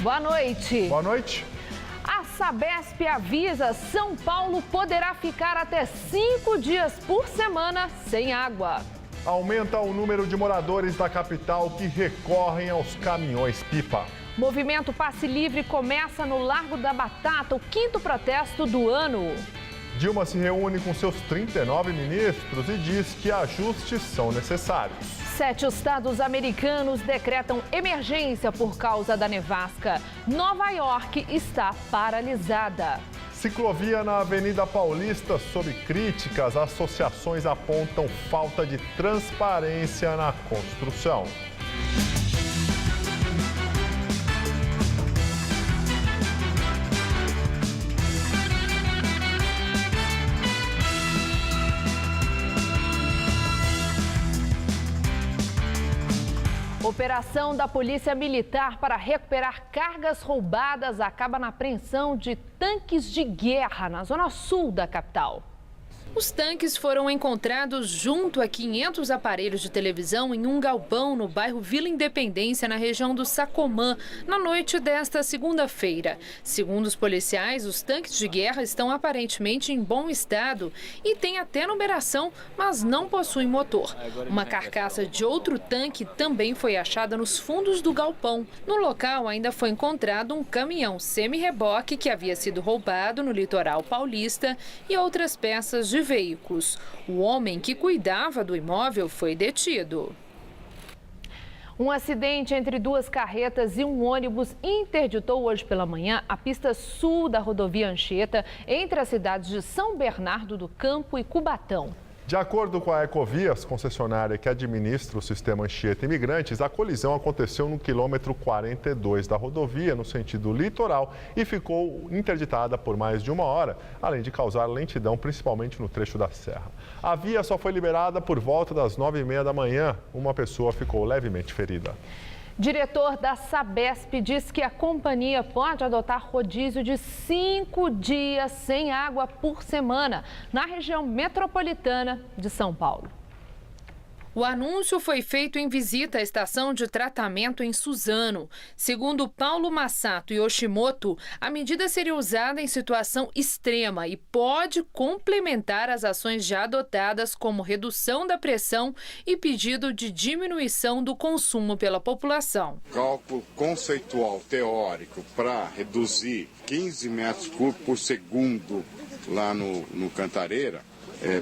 Boa noite. Boa noite. A Sabesp avisa: São Paulo poderá ficar até 5 dias por semana sem água. Aumenta o número de moradores da capital que recorrem aos caminhões-pipa. Movimento Passe Livre começa no Largo da Batata, o 5º protesto do ano. Dilma se reúne com seus 39 ministros e diz que ajustes são necessários. 7 estados americanos decretam emergência por causa da nevasca. Nova York está paralisada. Ciclovia na Avenida Paulista sob críticas. Associações apontam falta de transparência na construção. Operação da Polícia Militar para recuperar cargas roubadas acaba na apreensão de tanques de guerra na zona sul da capital. Os tanques foram encontrados junto a 500 aparelhos de televisão em um galpão no bairro Vila Independência, na região do Sacomã, na noite desta segunda-feira. Segundo os policiais, os tanques de guerra estão aparentemente em bom estado e têm até numeração, mas não possuem motor. Uma carcaça de outro tanque também foi achada nos fundos do galpão. No local ainda foi encontrado um caminhão semi-reboque que havia sido roubado no litoral paulista e outras peças de veículos. O homem que cuidava do imóvel foi detido. Um acidente entre 2 carretas e um ônibus interditou hoje pela manhã a pista sul da rodovia Anchieta, entre as cidades de São Bernardo do Campo e Cubatão. De acordo com a Ecovias, concessionária que administra o sistema Anchieta Imigrantes, a colisão aconteceu no quilômetro 42 da rodovia, no sentido litoral, e ficou interditada por mais de 1 hora, além de causar lentidão, principalmente no trecho da serra. A via só foi liberada por volta das 9h30 da manhã. Uma pessoa ficou levemente ferida. Diretor da Sabesp diz que a companhia pode adotar rodízio de 5 dias sem água por semana na região metropolitana de São Paulo. O anúncio foi feito em visita à estação de tratamento em Suzano. Segundo Paulo Massato Yoshimoto, a medida seria usada em situação extrema e pode complementar as ações já adotadas, como redução da pressão e pedido de diminuição do consumo pela população. Cálculo conceitual teórico para reduzir 15 metros cúbicos por segundo lá no Cantareira,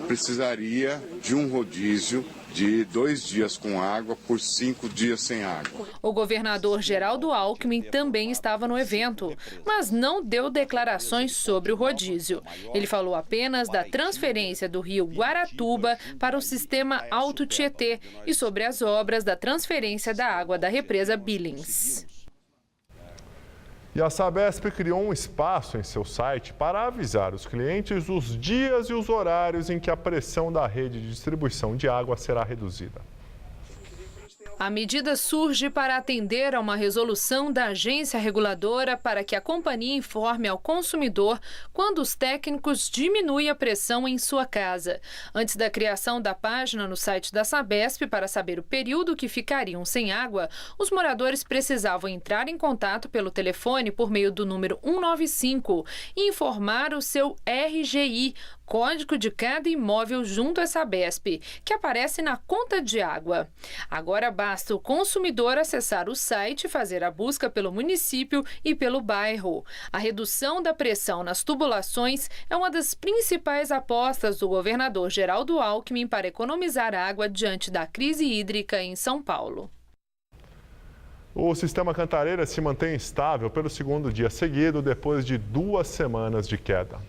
precisaria de um rodízio de 2 dias com água por 5 dias sem água. O governador Geraldo Alckmin também estava no evento, mas não deu declarações sobre o rodízio. Ele falou apenas da transferência do rio Guaratuba para o sistema Alto Tietê e sobre as obras da transferência da água da represa Billings. E a Sabesp criou um espaço em seu site para avisar os clientes os dias e os horários em que a pressão da rede de distribuição de água será reduzida. A medida surge para atender a uma resolução da agência reguladora para que a companhia informe ao consumidor quando os técnicos diminuem a pressão em sua casa. Antes da criação da página no site da Sabesp para saber o período que ficariam sem água, os moradores precisavam entrar em contato pelo telefone por meio do número 195 e informar o seu RGI, código de cada imóvel junto à Sabesp, que aparece na conta de água. Agora basta o consumidor acessar o site e fazer a busca pelo município e pelo bairro. A redução da pressão nas tubulações é uma das principais apostas do governador Geraldo Alckmin para economizar água diante da crise hídrica em São Paulo. O sistema Cantareira se mantém estável pelo 2º dia seguido, depois de 2 semanas de queda.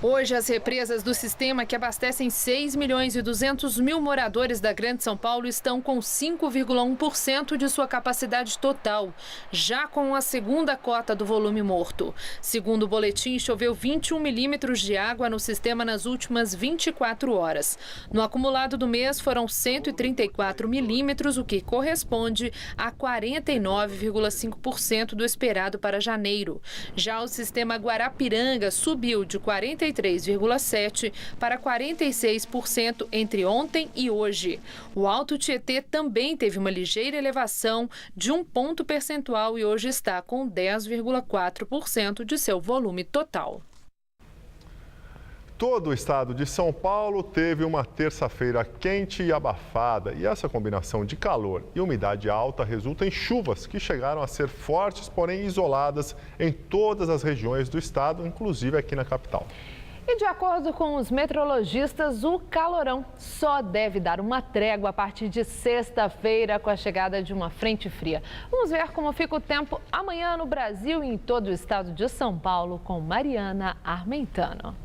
Hoje, as represas do sistema, que abastecem 6.200.000 moradores da Grande São Paulo, estão com 5,1% de sua capacidade total, já com a segunda cota do volume morto. Segundo o boletim, choveu 21 milímetros de água no sistema nas últimas 24 horas. No acumulado do mês, foram 134 milímetros, o que corresponde a 49,5% do esperado para janeiro. Já o sistema Guarapiranga subiu de 43 43,7% para 46% entre ontem e hoje. O Alto Tietê também teve uma ligeira elevação de 1 ponto percentual e hoje está com 10,4% de seu volume total. Todo o estado de São Paulo teve uma terça-feira quente e abafada, e essa combinação de calor e umidade alta resulta em chuvas que chegaram a ser fortes, porém isoladas em todas as regiões do estado, inclusive aqui na capital. E de acordo com os meteorologistas, o calorão só deve dar uma trégua a partir de sexta-feira com a chegada de uma frente fria. Vamos ver como fica o tempo amanhã no Brasil e em todo o estado de São Paulo com Mariana Armentano.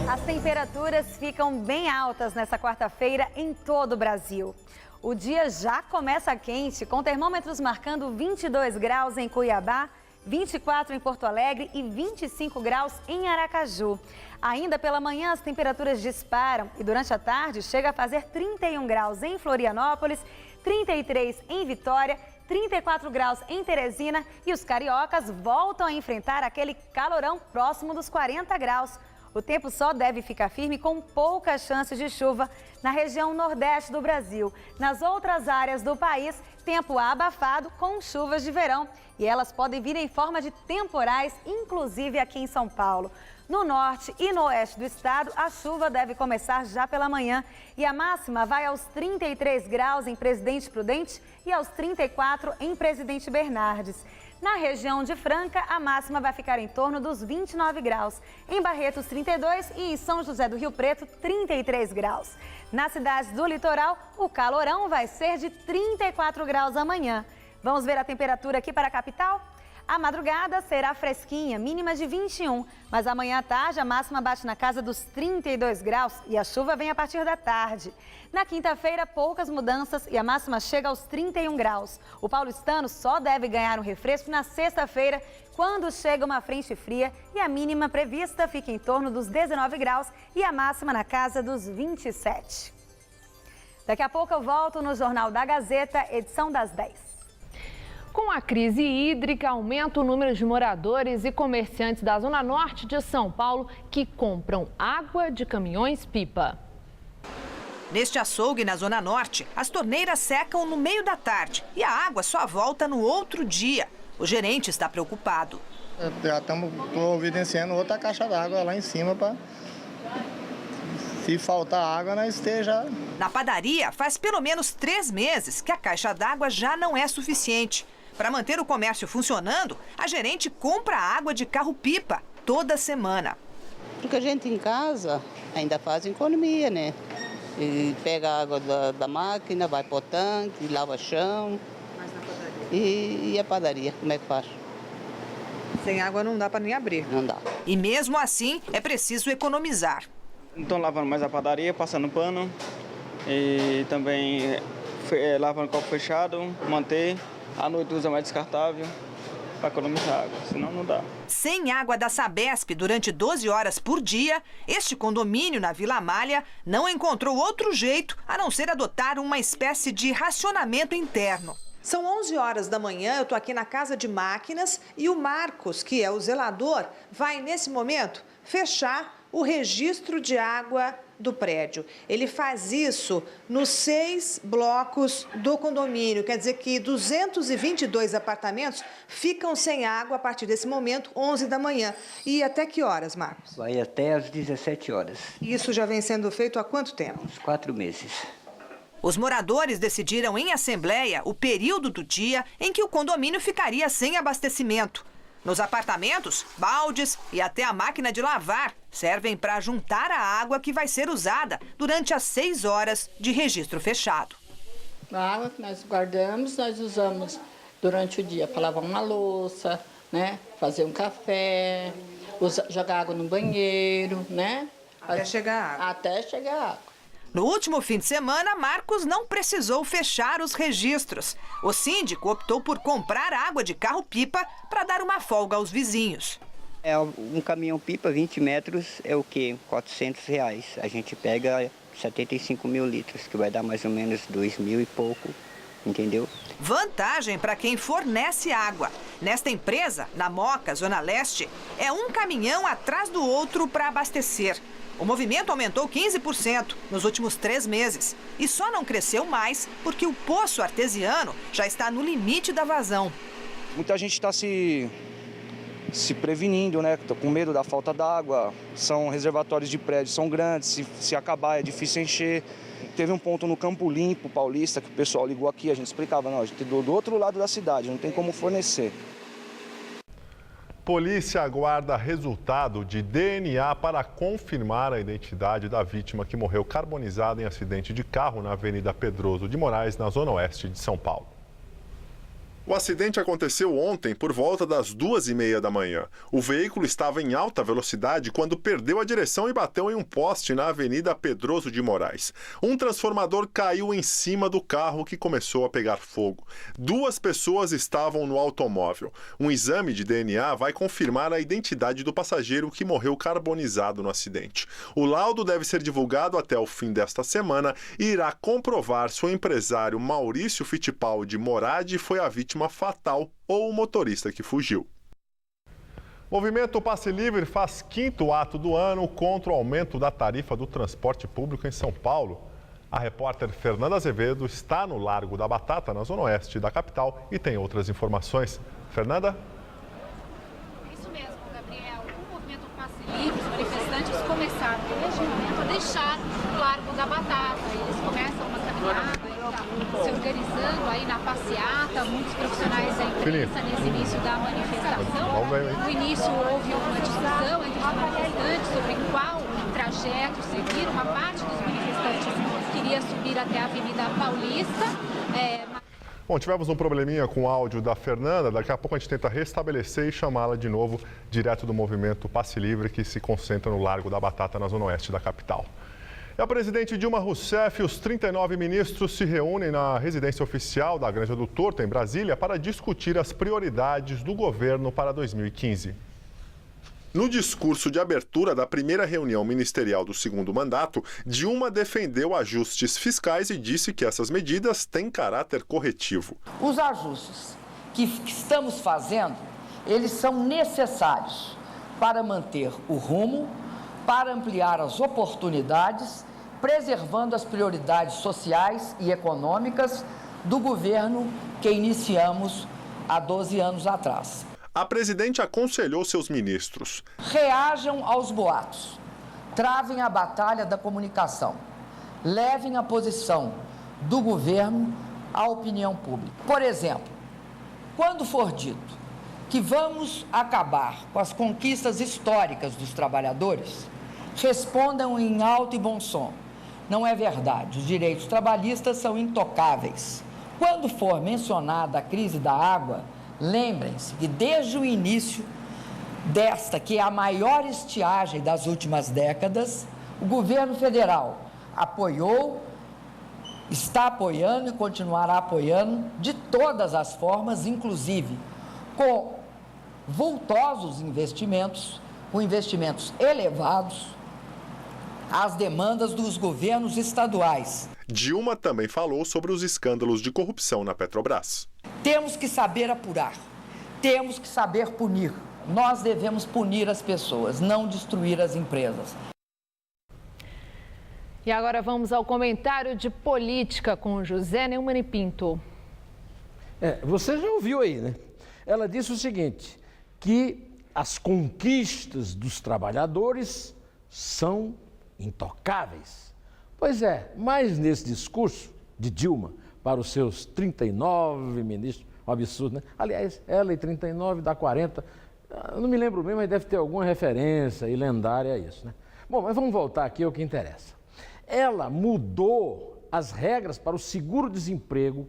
As temperaturas ficam bem altas nessa quarta-feira em todo o Brasil. O dia já começa quente, com termômetros marcando 22 graus em Cuiabá, 24 em Porto Alegre e 25 graus em Aracaju. Ainda pela manhã as temperaturas disparam e durante a tarde chega a fazer 31 graus em Florianópolis, 33 em Vitória, 34 graus em Teresina e os cariocas voltam a enfrentar aquele calorão próximo dos 40 graus. O tempo só deve ficar firme com poucas chances de chuva na região nordeste do Brasil. Nas outras áreas do país, tempo abafado com chuvas de verão. E elas podem vir em forma de temporais, inclusive aqui em São Paulo. No norte e no oeste do estado, a chuva deve começar já pela manhã. E a máxima vai aos 33 graus em Presidente Prudente e aos 34 em Presidente Bernardes. Na região de Franca, a máxima vai ficar em torno dos 29 graus. Em Barretos, 32 e em São José do Rio Preto, 33 graus. Nas cidades do litoral, o calorão vai ser de 34 graus amanhã. Vamos ver a temperatura aqui para a capital? A madrugada será fresquinha, mínima de 21, mas amanhã à tarde a máxima bate na casa dos 32 graus e a chuva vem a partir da tarde. Na quinta-feira, poucas mudanças e a máxima chega aos 31 graus. O paulistano só deve ganhar um refresco na sexta-feira, quando chega uma frente fria e a mínima prevista fica em torno dos 19 graus e a máxima na casa dos 27. Daqui a pouco eu volto no Jornal da Gazeta, edição das 10. Com a crise hídrica, aumenta o número de moradores e comerciantes da zona norte de São Paulo que compram água de caminhões-pipa. Neste açougue na zona norte, as torneiras secam no meio da tarde e a água só volta no outro dia. O gerente está preocupado. Já estamos providenciando outra caixa d'água lá em cima para, se faltar água, nós esteja... Na padaria, faz pelo menos 3 meses que a caixa d'água já não é suficiente. Para manter o comércio funcionando, a gerente compra água de carro-pipa toda semana. Porque a gente em casa ainda faz economia, né? E pega a água da máquina, vai para o tanque, lava chão. Mas na padaria? E a padaria, como é que faz? Sem água não dá para nem abrir. Não dá. E mesmo assim, é preciso economizar. Estão lavando mais a padaria, passando pano. E também lavando copo fechado, manter. À noite usa mais descartável para economizar água, senão não dá. Sem água da Sabesp durante 12 horas por dia, este condomínio na Vila Amália não encontrou outro jeito a não ser adotar uma espécie de racionamento interno. São 11 horas da manhã, eu estou aqui na Casa de Máquinas e o Marcos, que é o zelador, vai nesse momento fechar o registro de água do prédio. Ele faz isso nos 6 blocos do condomínio, quer dizer que 222 apartamentos ficam sem água a partir desse momento, 11 da manhã. E até que horas, Marcos? Vai até às 17 horas. Isso já vem sendo feito há quanto tempo? Uns 4 meses. Os moradores decidiram em assembleia o período do dia em que o condomínio ficaria sem abastecimento. Nos apartamentos, baldes e até a máquina de lavar servem para juntar a água que vai ser usada durante as 6 horas de registro fechado. A água que nós guardamos, nós usamos durante o dia para lavar uma louça, né? Fazer um café, jogar água no banheiro, né? Até chegar água. Até chegar água. No último fim de semana, Marcos não precisou fechar os registros. O síndico optou por comprar água de carro-pipa para dar uma folga aos vizinhos. É um caminhão-pipa, 20 metros, é o quê? R$400. A gente pega 75 mil litros, que vai dar mais ou menos 2 mil e pouco entendeu? Vantagem para quem fornece água. Nesta empresa, na Moca, Zona Leste, é um caminhão atrás do outro para abastecer. O movimento aumentou 15% nos últimos 3 meses. E só não cresceu mais porque o poço artesiano já está no limite da vazão. Muita gente está se prevenindo, né? Tá com medo da falta d'água. São reservatórios de prédios, são grandes, se acabar é difícil encher. Teve um ponto no Campo Limpo, Paulista, que o pessoal ligou aqui, a gente explicava, não, a gente do outro lado da cidade, não tem como fornecer. Polícia aguarda resultado de DNA para confirmar a identidade da vítima que morreu carbonizada em acidente de carro na Avenida Pedroso de Moraes, na zona oeste de São Paulo. O acidente aconteceu ontem por volta das 2h30 da manhã. O veículo estava em alta velocidade quando perdeu a direção e bateu em um poste na Avenida Pedroso de Moraes. Um transformador caiu em cima do carro que começou a pegar fogo. 2 pessoas estavam no automóvel. Um exame de DNA vai confirmar a identidade do passageiro que morreu carbonizado no acidente. O laudo deve ser divulgado até o fim desta semana e irá comprovar se o empresário Maurício Fittipaldi Moradi foi a vítima fatal ou o motorista que fugiu. Movimento Passe Livre faz 5º ato do ano contra o aumento da tarifa do transporte público em São Paulo. A repórter Fernanda Azevedo está no Largo da Batata, na zona oeste da capital, e tem outras informações. Fernanda? Isso mesmo, Gabriel. O Movimento Passe Livre, os manifestantes começaram neste momento a deixar o Largo da Batata. Eles começam uma caminhada, se organizando aí na passeata, muitos profissionais da imprensa nesse início da manifestação. No início houve uma discussão entre os manifestantes sobre qual trajeto seguir. Uma parte dos manifestantes queria subir até a Avenida Paulista. Bom, tivemos um probleminha com o áudio da Fernanda. Daqui a pouco a gente tenta restabelecer e chamá-la de novo direto do Movimento Passe Livre, que se concentra no Largo da Batata, na zona oeste da capital. E a presidente Dilma Rousseff e os 39 ministros se reúnem na residência oficial da Granja do Torto, em Brasília, para discutir as prioridades do governo para 2015. No discurso de abertura da primeira reunião ministerial do 2º mandato, Dilma defendeu ajustes fiscais e disse que essas medidas têm caráter corretivo. Os ajustes que estamos fazendo, eles são necessários para manter o rumo, para ampliar as oportunidades, preservando as prioridades sociais e econômicas do governo que iniciamos há 12 anos atrás. A presidente aconselhou seus ministros: reajam aos boatos, travem a batalha da comunicação, levem a posição do governo à opinião pública. Por exemplo, quando for dito que vamos acabar com as conquistas históricas dos trabalhadores, respondam em alto e bom som: não é verdade, os direitos trabalhistas são intocáveis. Quando for mencionada a crise da água, lembrem-se que desde o início desta, que é a maior estiagem das últimas décadas, o governo federal apoiou, está apoiando e continuará apoiando de todas as formas, inclusive com vultosos investimentos, com investimentos elevados, às demandas dos governos estaduais. Dilma também falou sobre os escândalos de corrupção na Petrobras. Temos que saber apurar, temos que saber punir. Nós devemos punir as pessoas, não destruir as empresas. E agora vamos ao comentário de política com José Neumann e Pinto. Você já ouviu aí, né? Ela disse o seguinte, que as conquistas dos trabalhadores são intocáveis. Pois é, mas nesse discurso de Dilma para os seus 39 ministros, um absurdo, né? Aliás, ela e 39 dá 40, eu não me lembro bem, mas deve ter alguma referência e lendária a isso, né? Bom, mas vamos voltar aqui ao que interessa. Ela mudou as regras para o seguro-desemprego,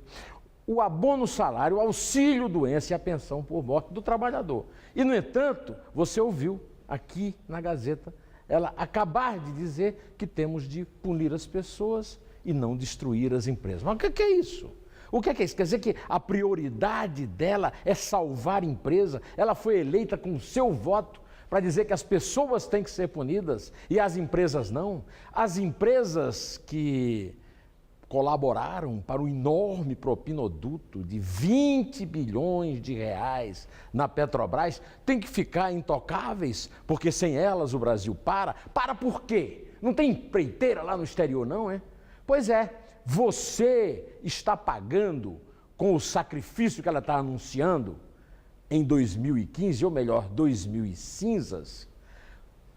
o abono salário, o auxílio-doença e a pensão por morte do trabalhador. E, no entanto, você ouviu aqui na Gazeta ela acabar de dizer que temos de punir as pessoas e não destruir as empresas. Mas o que é isso? O que é isso? Quer dizer que a prioridade dela é salvar a empresa? Ela foi eleita com o seu voto para dizer que as pessoas têm que ser punidas e as empresas não? As empresas que colaboraram para o enorme propinoduto de 20 bilhões de reais na Petrobras têm que ficar intocáveis, porque sem elas o Brasil para? Para por quê? Não tem empreiteira lá no exterior não, é? Pois é, você está pagando com o sacrifício que ela está anunciando em 2015, ou melhor, 2000 e cinzas,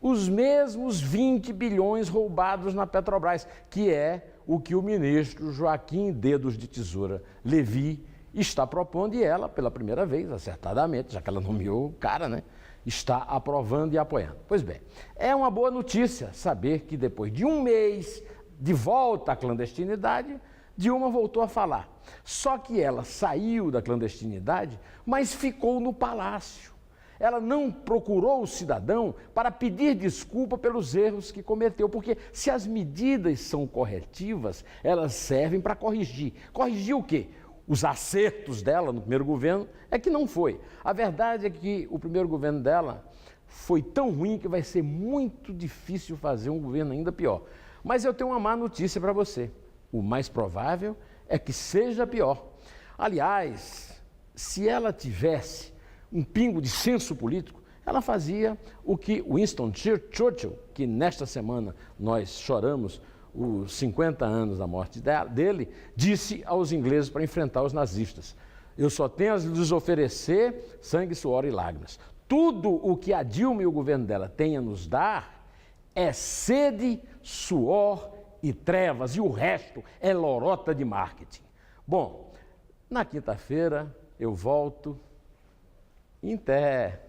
os mesmos 20 bilhões roubados na Petrobras, que é o que o ministro Joaquim Dedos de Tesoura Levi está propondo, e ela, pela primeira vez, acertadamente, já que ela nomeou o cara, né, está aprovando e apoiando. Pois bem, é uma boa notícia saber que depois de um mês de volta à clandestinidade, Dilma voltou a falar. Só que ela saiu da clandestinidade, mas ficou no palácio. Ela não procurou o cidadão para pedir desculpa pelos erros que cometeu, porque se as medidas são corretivas, elas servem para corrigir. Corrigir o quê? Os acertos dela no primeiro governo é que não foi. A verdade é que o primeiro governo dela foi tão ruim que vai ser muito difícil fazer um governo ainda pior. Mas eu tenho uma má notícia para você. O mais provável é que seja pior. Aliás, se ela tivesse um pingo de senso político, ela fazia o que Winston Churchill, que nesta semana nós choramos os 50 anos da morte dele, disse aos ingleses para enfrentar os nazistas: eu só tenho a lhes oferecer sangue, suor e lágrimas. Tudo o que a Dilma e o governo dela têm a nos dar é sede, suor e trevas, e o resto é lorota de marketing. Bom, na quinta-feira eu volto. Até.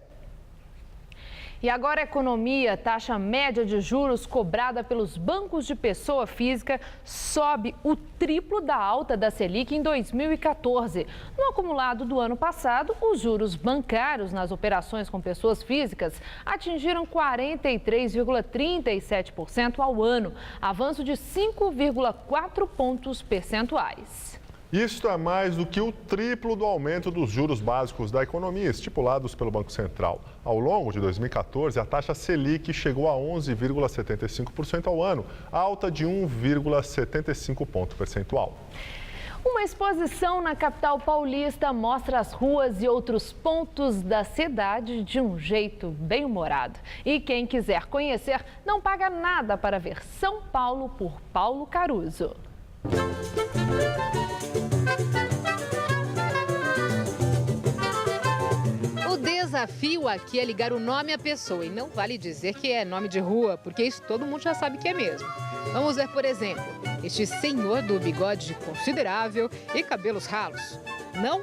E agora a economia, taxa média de juros cobrada pelos bancos de pessoa física sobe o triplo da alta da Selic em 2014. No acumulado do ano passado, os juros bancários nas operações com pessoas físicas atingiram 43,37% ao ano, avanço de 5,4 pontos percentuais. Isto é mais do que o triplo do aumento dos juros básicos da economia, estipulados pelo Banco Central. Ao longo de 2014, a taxa Selic chegou a 11,75% ao ano, alta de 1,75 ponto percentual. Uma exposição na capital paulista mostra as ruas e outros pontos da cidade de um jeito bem humorado. E quem quiser conhecer, não paga nada para ver São Paulo por Paulo Caruso. O desafio aqui é ligar o nome à pessoa e não vale dizer que é nome de rua, porque isso todo mundo já sabe que é mesmo. Vamos ver, por exemplo, este senhor do bigode considerável e cabelos ralos. Não?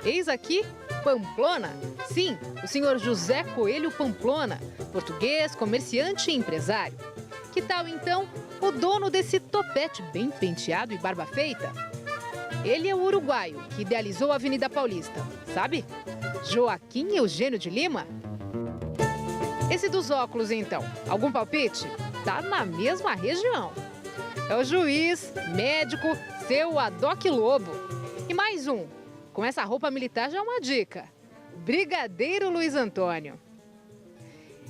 Eis aqui Pamplona? Sim, o senhor José Coelho Pamplona, português, comerciante e empresário. Que tal, então, o dono desse topete bem penteado e barba feita? Ele é o uruguaio que idealizou a Avenida Paulista, sabe? Joaquim Eugênio de Lima? Esse dos óculos, então, algum palpite? Tá na mesma região. É o juiz, médico, seu Adoc Lobo. E mais um, com essa roupa militar já é uma dica: Brigadeiro Luiz Antônio.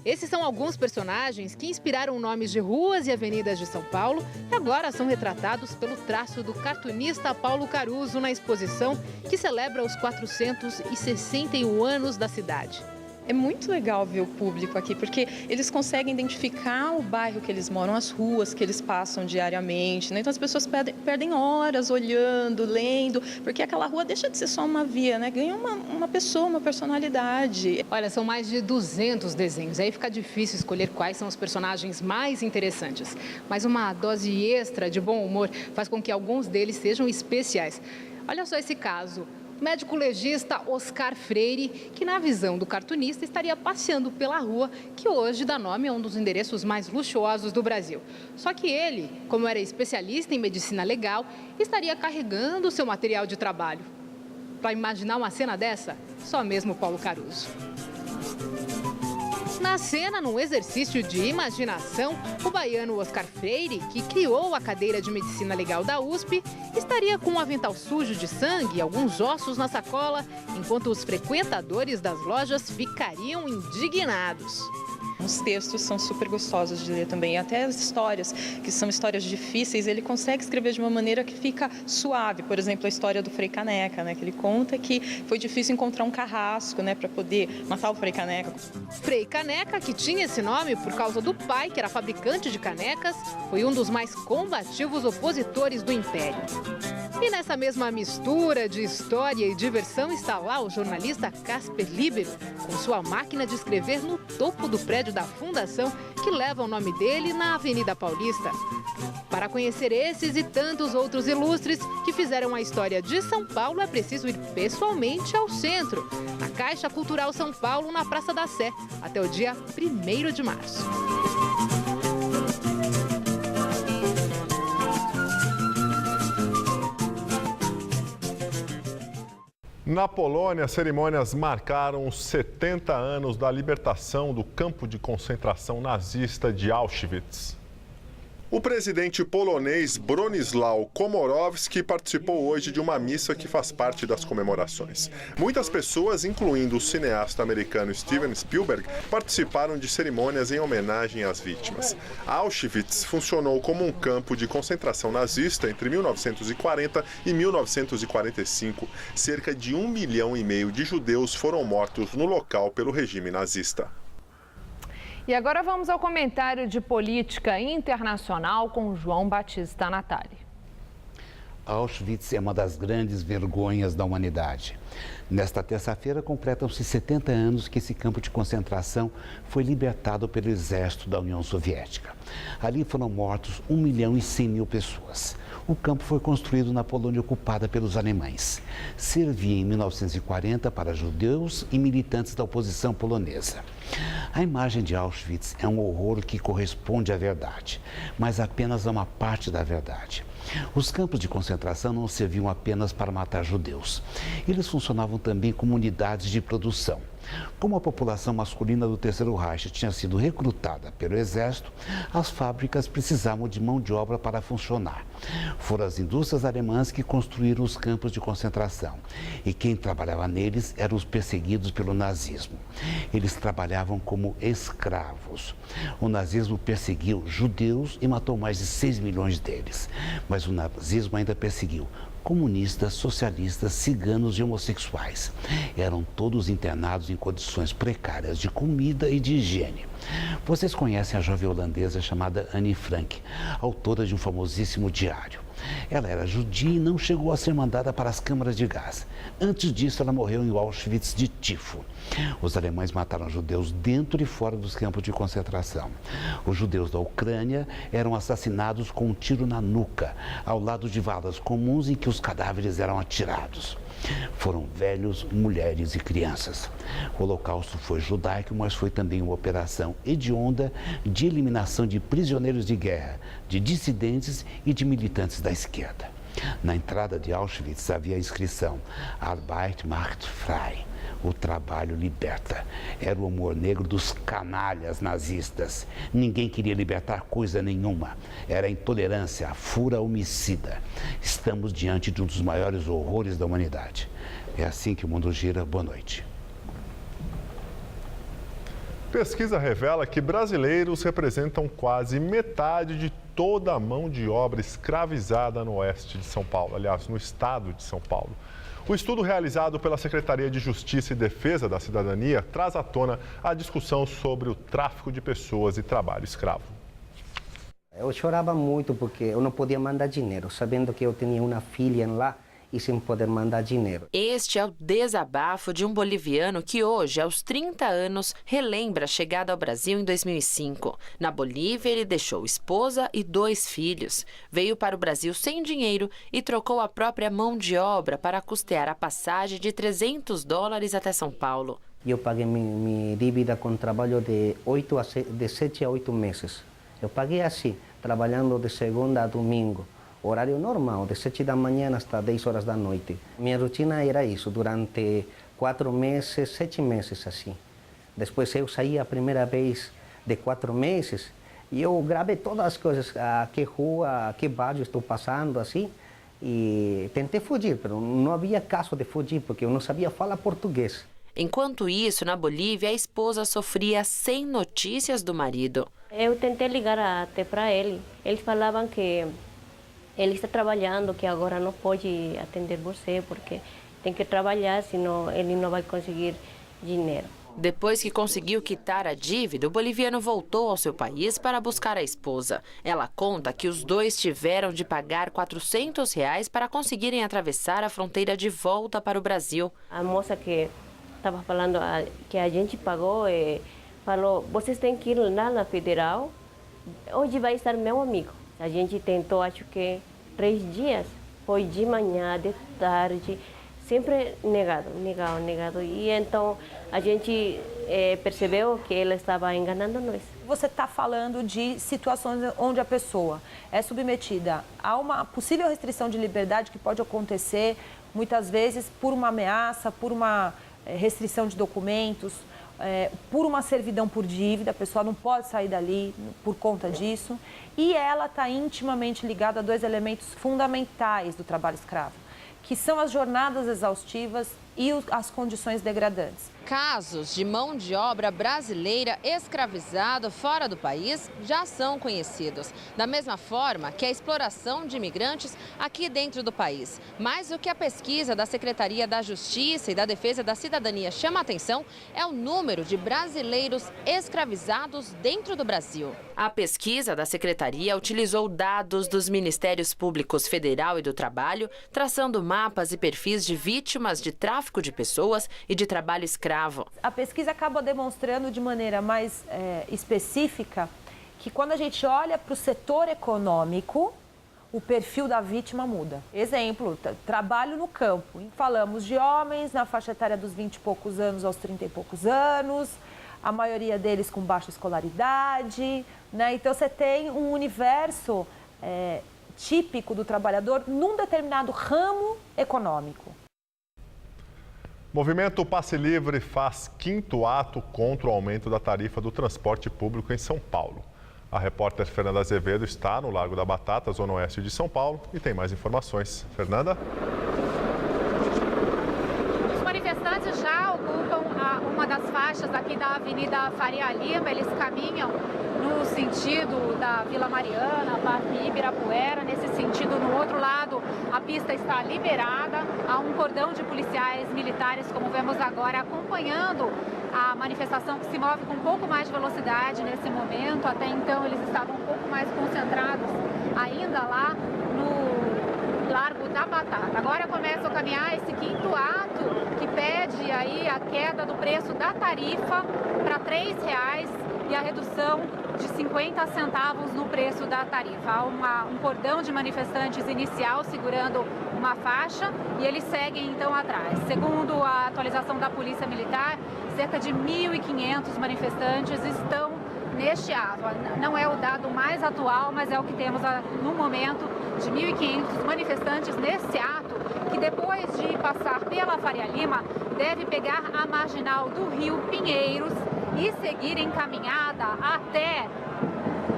Esses são alguns personagens que inspiraram nomes de ruas e avenidas de São Paulo e agora são retratados pelo traço do cartunista Paulo Caruso na exposição que celebra os 461 anos da cidade. É muito legal ver o público aqui, porque eles conseguem identificar o bairro que eles moram, as ruas que eles passam diariamente, né? Então as pessoas perdem horas olhando, lendo, porque aquela rua deixa de ser só uma via, né? Ganha uma pessoa, uma personalidade. Olha, são mais de 200 desenhos, aí fica difícil escolher quais são os personagens mais interessantes. Mas uma dose extra de bom humor faz com que alguns deles sejam especiais. Olha só esse caso. O médico legista Oscar Freire, que na visão do cartunista estaria passeando pela rua, que hoje dá nome a um dos endereços mais luxuosos do Brasil. Só que ele, como era especialista em medicina legal, estaria carregando seu material de trabalho. Para imaginar uma cena dessa, só mesmo Paulo Caruso. Na cena, num exercício de imaginação, o baiano Oscar Freire, que criou a cadeira de medicina legal da USP, estaria com um avental sujo de sangue e alguns ossos na sacola, enquanto os frequentadores das lojas ficariam indignados. Os textos são super gostosos de ler também, até as histórias, que são histórias difíceis, ele consegue escrever de uma maneira que fica suave. Por exemplo, a história do Frei Caneca, né, que ele conta que foi difícil encontrar um carrasco, né, para poder matar o Frei Caneca. Frei Caneca, que tinha esse nome por causa do pai, que era fabricante de canecas, foi um dos mais combativos opositores do Império. E nessa mesma mistura de história e diversão está lá o jornalista Casper Libero, com sua máquina de escrever no topo do prédio da fundação, que leva o nome dele na Avenida Paulista. Para conhecer esses e tantos outros ilustres que fizeram a história de São Paulo, é preciso ir pessoalmente ao centro, na Caixa Cultural São Paulo, na Praça da Sé, até o dia 1º de março. Na Polônia, cerimônias marcaram os 70 anos da libertação do campo de concentração nazista de Auschwitz. O presidente polonês Bronisław Komorowski participou hoje de uma missa que faz parte das comemorações. Muitas pessoas, incluindo o cineasta americano Steven Spielberg, participaram de cerimônias em homenagem às vítimas. Auschwitz funcionou como um campo de concentração nazista entre 1940 e 1945. Cerca de 1,5 milhão de judeus foram mortos no local pelo regime nazista. E agora vamos ao comentário de política internacional com João Batista Natali. Auschwitz é uma das grandes vergonhas da humanidade. Nesta terça-feira, completam-se 70 anos que esse campo de concentração foi libertado pelo exército da União Soviética. Ali foram mortos 1.100.000 pessoas. O campo foi construído na Polônia ocupada pelos alemães. Servia em 1940 para judeus e militantes da oposição polonesa. A imagem de Auschwitz é um horror que corresponde à verdade, mas apenas a uma parte da verdade. Os campos de concentração não serviam apenas para matar judeus. Eles funcionavam também como unidades de produção. Como a população masculina do Terceiro Reich tinha sido recrutada pelo exército, as fábricas precisavam de mão de obra para funcionar. Foram as indústrias alemãs que construíram os campos de concentração. E quem trabalhava neles eram os perseguidos pelo nazismo. Eles trabalhavam como escravos. O nazismo perseguiu judeus e matou mais de 6 milhões deles. Mas o nazismo ainda perseguiu comunistas, socialistas, ciganos e homossexuais. Eram todos internados em condições precárias de comida e de higiene. Vocês conhecem a jovem holandesa chamada Anne Frank, autora de um famosíssimo diário. Ela era judia e não chegou a ser mandada para as câmaras de gás. Antes disso, ela morreu em Auschwitz de tifo. Os alemães mataram judeus dentro e fora dos campos de concentração. Os judeus da Ucrânia eram assassinados com um tiro na nuca, ao lado de valas comuns em que os cadáveres eram atirados. Foram velhos, mulheres e crianças. O Holocausto foi judaico, mas foi também uma operação hedionda de eliminação de prisioneiros de guerra, de dissidentes e de militantes da esquerda. Na entrada de Auschwitz havia a inscrição Arbeit macht frei. O trabalho liberta. Era o humor negro dos canalhas nazistas. Ninguém queria libertar coisa nenhuma. Era a intolerância, a fúria homicida. Estamos diante de um dos maiores horrores da humanidade. É assim que o mundo gira. Boa noite. Pesquisa revela que brasileiros representam quase metade de toda a mão de obra escravizada no oeste de São Paulo, aliás, no estado de São Paulo. O estudo realizado pela Secretaria de Justiça e Defesa da Cidadania traz à tona a discussão sobre o tráfico de pessoas e trabalho escravo. Eu chorava muito porque eu não podia mandar dinheiro, sabendo que eu tinha uma filha lá e sem poder mandar dinheiro. Este é o desabafo de um boliviano que hoje, aos 30 anos, relembra a chegada ao Brasil em 2005. Na Bolívia, ele deixou esposa e 2 filhos. Veio para o Brasil sem dinheiro e trocou a própria mão de obra para custear a passagem de $300 até São Paulo. Eu paguei minha dívida com trabalho de 7 a 8 meses. Eu paguei assim, trabalhando de segunda a domingo. Horário normal, de 7 da manhã até 10 horas da noite. Minha rotina era isso, durante 4 meses, 7 meses assim. Depois eu saí a primeira vez de 4 meses e eu gravei todas as coisas, a que rua, a que bairro estou passando, assim. E tentei fugir, mas não havia caso de fugir, porque eu não sabia falar português. Enquanto isso, na Bolívia, a esposa sofria sem notícias do marido. Eu tentei ligar até para ele. Eles falavam que ele está trabalhando, que agora não pode atender você, porque tem que trabalhar, senão ele não vai conseguir dinheiro. Depois que conseguiu quitar a dívida, o boliviano voltou ao seu país para buscar a esposa. Ela conta que os dois tiveram de pagar R$400 para conseguirem atravessar a fronteira de volta para o Brasil. A moça que estava falando que a gente pagou, falou, vocês têm que ir lá na Federal, onde vai estar meu amigo. A gente tentou, acho que 3 dias, foi de manhã, de tarde, sempre negado. E então a gente percebeu que ela estava enganando nós. Você está falando de situações onde a pessoa é submetida a uma possível restrição de liberdade que pode acontecer, muitas vezes, por uma ameaça, por uma restrição de documentos, por uma servidão por dívida, a pessoa não pode sair dali por conta disso. E ela está intimamente ligada a 2 elementos fundamentais do trabalho escravo, que são as jornadas exaustivas e as condições degradantes. Casos de mão de obra brasileira escravizada fora do país já são conhecidos, da mesma forma que a exploração de imigrantes aqui dentro do país. Mas o que a pesquisa da Secretaria da Justiça e da Defesa da Cidadania chama a atenção é o número de brasileiros escravizados dentro do Brasil. A pesquisa da Secretaria utilizou dados dos Ministérios Públicos Federal e do Trabalho, traçando mapas e perfis de vítimas de tráfico de pessoas e de trabalho escravo. A pesquisa acaba demonstrando de maneira mais específica que quando a gente olha para o setor econômico, o perfil da vítima muda. Exemplo, trabalho no campo. Falamos de homens na faixa etária dos 20 e poucos anos aos 30 e poucos anos, a maioria deles com baixa escolaridade, né? Então você tem um universo típico do trabalhador num determinado ramo econômico. Movimento Passe Livre faz 5º ato contra o aumento da tarifa do transporte público em São Paulo. A repórter Fernanda Azevedo está no Largo da Batata, zona oeste de São Paulo, e tem mais informações. Fernanda? Os manifestantes já ocupam uma das faixas aqui da Avenida Faria Lima. Eles caminham no sentido da Vila Mariana, Parque Ibirapuera. Nesse sentido, no outro lado, a pista está liberada. Há um cordão de policiais militares, como vemos agora, acompanhando a manifestação, que se move com um pouco mais de velocidade nesse momento. Até então, eles estavam um pouco mais concentrados ainda lá no Largo da Batata. Agora começa a caminhar esse 5º ato, que pede aí a queda do preço da tarifa para R$3 e a redução de 50 centavos no preço da tarifa. Há um cordão de manifestantes inicial segurando uma faixa e eles seguem então atrás. Segundo a atualização da Polícia Militar, cerca de 1.500 manifestantes estão neste ato. Não é o dado mais atual, mas é o que temos no momento, de 1.500 manifestantes nesse ato, que depois de passar pela Faria Lima, deve pegar a marginal do Rio Pinheiros e seguir em caminhada até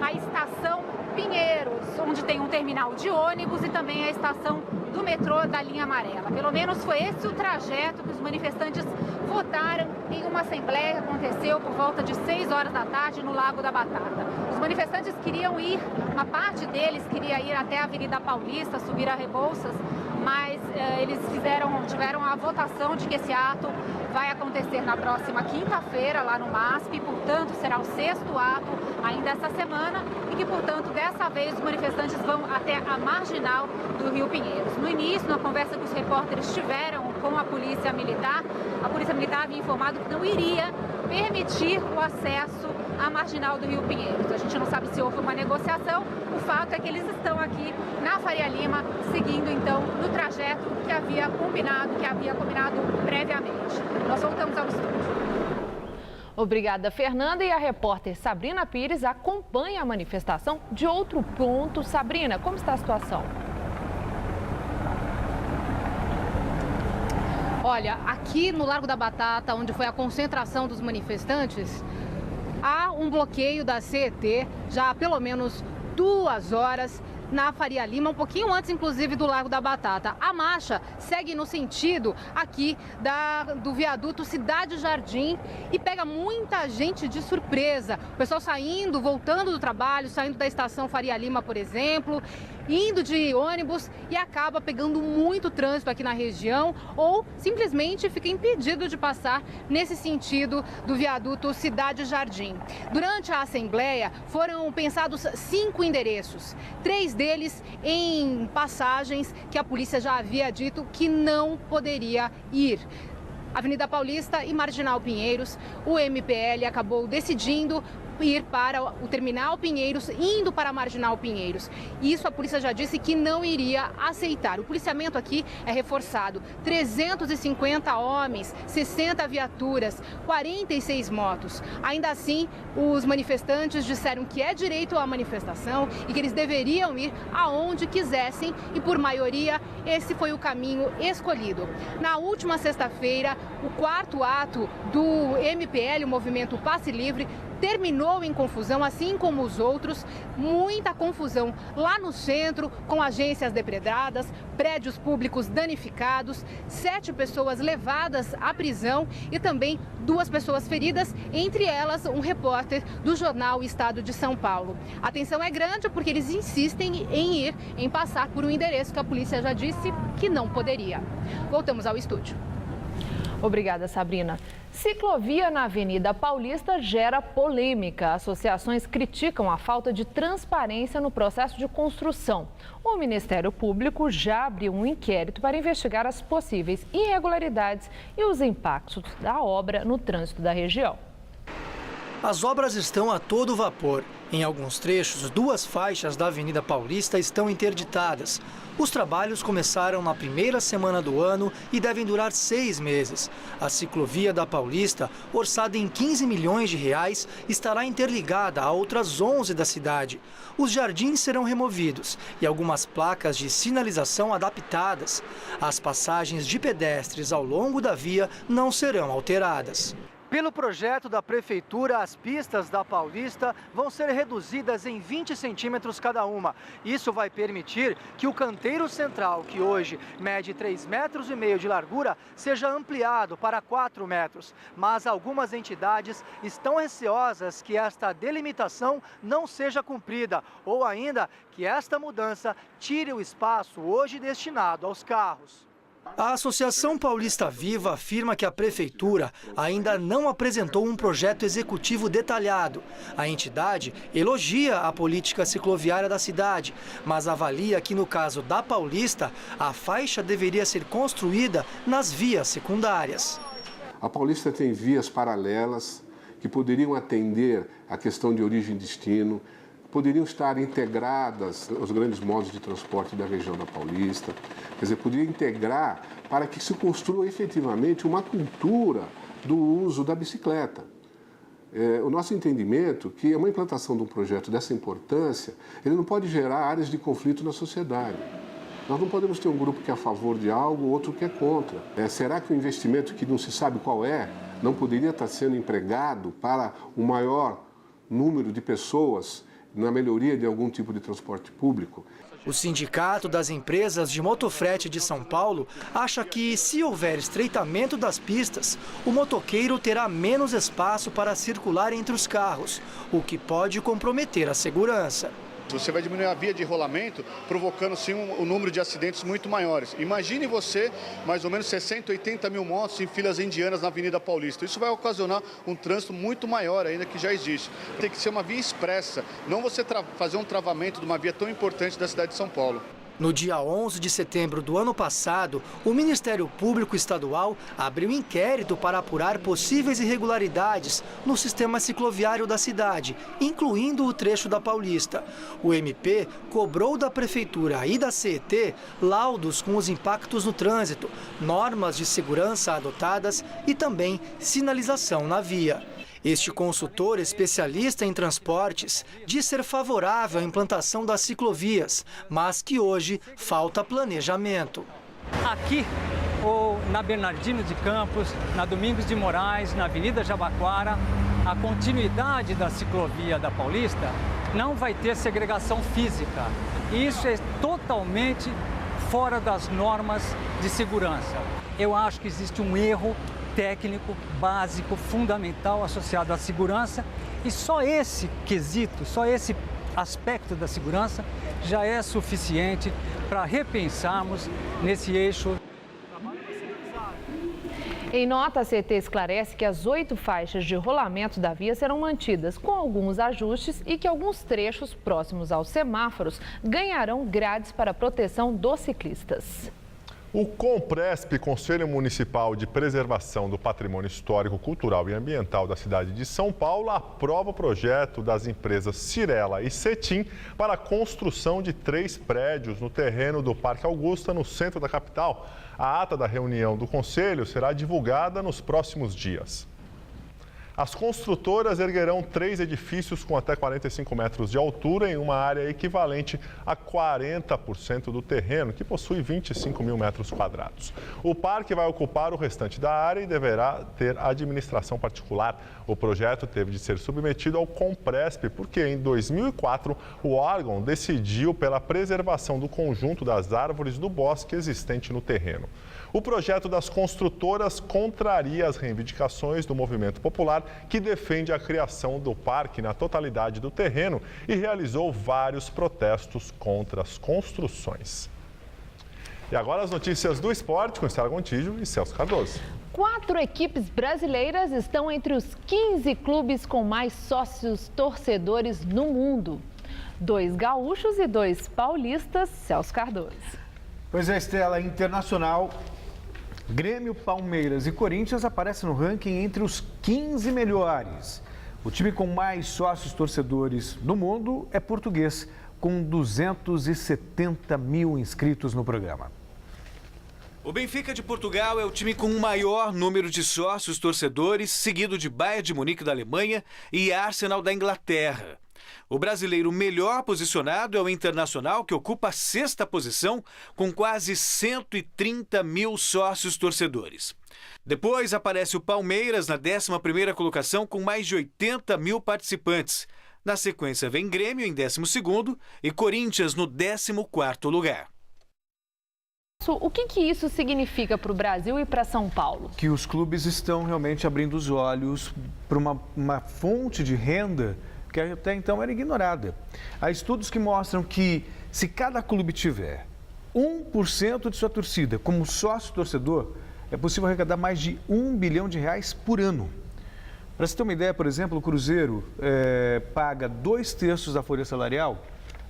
a estação Pinheiros, onde tem um terminal de ônibus e também a estação do metrô da linha amarela. Pelo menos foi esse o trajeto que os manifestantes votaram em uma assembleia que aconteceu por volta de 6 horas da tarde no Lago da Batata. Os manifestantes queriam ir, uma parte deles queria ir até a Avenida Paulista, subir a Rebouças, mas eles tiveram a votação de que esse ato vai acontecer na próxima quinta-feira, lá no MASP, portanto, será o 6º ato ainda essa semana e que, portanto, dessa vez os manifestantes vão até a marginal do Rio Pinheiros. No início, na conversa que os repórteres tiveram com a Polícia Militar havia informado que não iria permitir o acesso à marginal do Rio Pinheiros. A gente não sabe se houve uma negociação, o fato é que eles estão aqui na Faria Lima, seguindo então no trajeto que havia combinado previamente. Nós voltamos ao estúdio. Obrigada, Fernanda. E a repórter Sabrina Pires acompanha a manifestação de outro ponto. Sabrina, como está a situação? Olha, aqui no Largo da Batata, onde foi a concentração dos manifestantes, há um bloqueio da CET já há pelo menos 2 horas. na Faria Lima, um pouquinho antes, inclusive, do Largo da Batata. A marcha segue no sentido aqui do viaduto Cidade Jardim e pega muita gente de surpresa. O pessoal saindo, voltando do trabalho, saindo da estação Faria Lima, por exemplo, indo de ônibus e acaba pegando muito trânsito aqui na região ou simplesmente fica impedido de passar nesse sentido do viaduto Cidade Jardim. Durante a Assembleia foram pensados 5 endereços, 3 deles em passagens que a polícia já havia dito que não poderia ir. Avenida Paulista e Marginal Pinheiros, o MPL acabou decidindo ir para o Terminal Pinheiros, indo para a Marginal Pinheiros. Isso a polícia já disse que não iria aceitar. O policiamento aqui é reforçado. 350 homens, 60 viaturas, 46 motos. Ainda assim, os manifestantes disseram que é direito à manifestação e que eles deveriam ir aonde quisessem e, por maioria, esse foi o caminho escolhido. Na última sexta-feira, o 4º ato do MPL, o Movimento Passe Livre, terminou em confusão, assim como os outros, muita confusão lá no centro, com agências depredadas, prédios públicos danificados, 7 pessoas levadas à prisão e também 2 pessoas feridas, entre elas um repórter do jornal Estado de São Paulo. A tensão é grande porque eles insistem em passar por um endereço que a polícia já disse que não poderia. Voltamos ao estúdio. Obrigada, Sabrina. Ciclovia na Avenida Paulista gera polêmica. Associações criticam a falta de transparência no processo de construção. O Ministério Público já abriu um inquérito para investigar as possíveis irregularidades e os impactos da obra no trânsito da região. As obras estão a todo vapor. Em alguns trechos, 2 faixas da Avenida Paulista estão interditadas. Os trabalhos começaram na primeira semana do ano e devem durar 6 meses. A ciclovia da Paulista, orçada em 15 milhões de reais, estará interligada a outras 11 da cidade. Os jardins serão removidos e algumas placas de sinalização adaptadas. As passagens de pedestres ao longo da via não serão alteradas. Pelo projeto da Prefeitura, as pistas da Paulista vão ser reduzidas em 20 centímetros cada uma. Isso vai permitir que o canteiro central, que hoje mede 3,5 metros de largura, seja ampliado para 4 metros. Mas algumas entidades estão receosas que esta delimitação não seja cumprida ou ainda que esta mudança tire o espaço hoje destinado aos carros. A Associação Paulista Viva afirma que a Prefeitura ainda não apresentou um projeto executivo detalhado. A entidade elogia a política cicloviária da cidade, mas avalia que no caso da Paulista, a faixa deveria ser construída nas vias secundárias. A Paulista tem vias paralelas que poderiam atender a questão de origem e destino, poderiam estar integradas aos grandes modos de transporte da região da Paulista, quer dizer, poderia integrar para que se construa efetivamente uma cultura do uso da bicicleta. O nosso entendimento é que uma implantação de um projeto dessa importância, ele não pode gerar áreas de conflito na sociedade. Nós não podemos ter um grupo que é a favor de algo, outro que é contra. Será que o investimento que não se sabe qual não poderia estar sendo empregado para um maior número de pessoas na melhoria de algum tipo de transporte público? O Sindicato das Empresas de Motofrete de São Paulo acha que, se houver estreitamento das pistas, o motoqueiro terá menos espaço para circular entre os carros, o que pode comprometer a segurança. Você vai diminuir a via de rolamento, provocando sim um número de acidentes muito maiores. Imagine você, mais ou menos 60, 80 mil motos em filas indianas na Avenida Paulista. Isso vai ocasionar um trânsito muito maior ainda que já existe. Tem que ser uma via expressa, não você fazer um travamento de uma via tão importante da cidade de São Paulo. No dia 11 de setembro do ano passado, o Ministério Público Estadual abriu inquérito para apurar possíveis irregularidades no sistema cicloviário da cidade, incluindo o trecho da Paulista. O MP cobrou da Prefeitura e da CET laudos com os impactos no trânsito, normas de segurança adotadas e também sinalização na via. Este consultor especialista em transportes diz ser favorável à implantação das ciclovias, mas que hoje falta planejamento. Aqui, ou na Bernardino de Campos, na Domingos de Moraes, na Avenida Jabaquara, a continuidade da ciclovia da Paulista não vai ter segregação física. Isso é totalmente fora das normas de segurança. Eu acho que existe um erro técnico, básico, fundamental associado à segurança e só esse quesito, só esse aspecto da segurança já é suficiente para repensarmos nesse eixo. Em nota, a CT esclarece que as 8 faixas de rolamento da via serão mantidas com alguns ajustes e que alguns trechos próximos aos semáforos ganharão grades para proteção dos ciclistas. O Compresp, Conselho Municipal de Preservação do Patrimônio Histórico, Cultural e Ambiental da cidade de São Paulo, aprova o projeto das empresas Cirela e Cetim para a construção de 3 prédios no terreno do Parque Augusta, no centro da capital. A ata da reunião do Conselho será divulgada nos próximos dias. As construtoras erguerão 3 edifícios com até 45 metros de altura em uma área equivalente a 40% do terreno, que possui 25 mil metros quadrados. O parque vai ocupar o restante da área e deverá ter administração particular. O projeto teve de ser submetido ao Compresp, porque em 2004 o órgão decidiu pela preservação do conjunto das árvores do bosque existente no terreno. O projeto das construtoras contraria as reivindicações do movimento popular, que defende a criação do parque na totalidade do terreno e realizou vários protestos contra as construções. E agora as notícias do esporte com Estela Gontijo e Celso Cardoso. 4 equipes brasileiras estão entre os 15 clubes com mais sócios torcedores no mundo. 2 gaúchos e 2 paulistas. Celso Cardoso. Pois é, Estela, internacional. Grêmio, Palmeiras e Corinthians aparecem no ranking entre os 15 melhores. O time com mais sócios torcedores no mundo é português, com 270 mil inscritos no programa. O Benfica de Portugal é o time com o maior número de sócios torcedores, seguido de Bayern de Munique da Alemanha e Arsenal da Inglaterra. O brasileiro melhor posicionado é o Internacional, que ocupa a 6ª posição, com quase 130 mil sócios torcedores. Depois aparece o Palmeiras na 11ª colocação, com mais de 80 mil participantes. Na sequência vem Grêmio em 12º e Corinthians no 14º lugar. O que isso significa para o Brasil e para São Paulo? Que os clubes estão realmente abrindo os olhos para uma fonte de renda que até então era ignorada. Há estudos que mostram que se cada clube tiver 1% de sua torcida como sócio torcedor, é possível arrecadar mais de R$1 bilhão por ano. Para você ter uma ideia, por exemplo, o Cruzeiro paga 2/3 da folha salarial